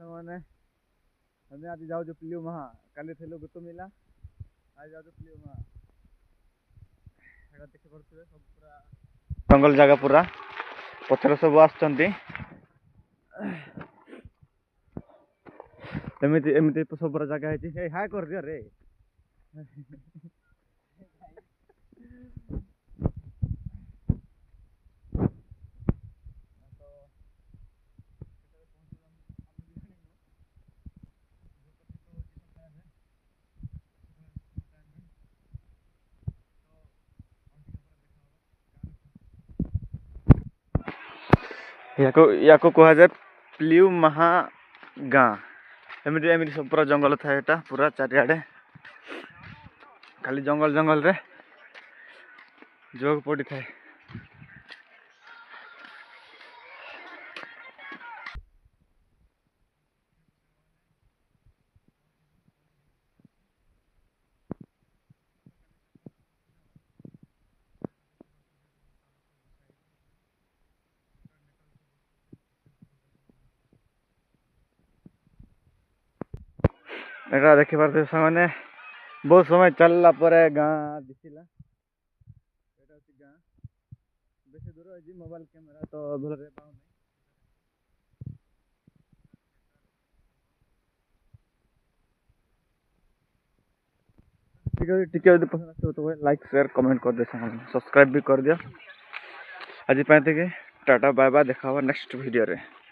मैंने हमें आज जाओ जो प्लियो महा काली थे गुतु मिला आज जाओ जो प्लियो महा एटा देखि पड़थबे सब पूरा जंगल जगह पूरा पथर सब आछंती एमिति एमिति सब पूरा जगह है ए हाय कर दियो रे या कह जाए प्लियो महा गाँ एमती एमती सब पूरा जंगल थाए एटा पूरा चारिआडे खाली जंगल जंगल रे जोग पड़ी थाए एटा देखि पारथबे सामने बहुत समय चलला परे गाँ दिसिला एटा होची गाँ बेसी दूर है मोबाइल कैमरा तो भल रे पाउ नहीं टिके यदि पसंद आसो तो लाइक शेयर कमेंट कर दे सब्सक्राइब भी कर दिया आज टाटा बाय बाय देखा नेक्स्ट वीडियो रे।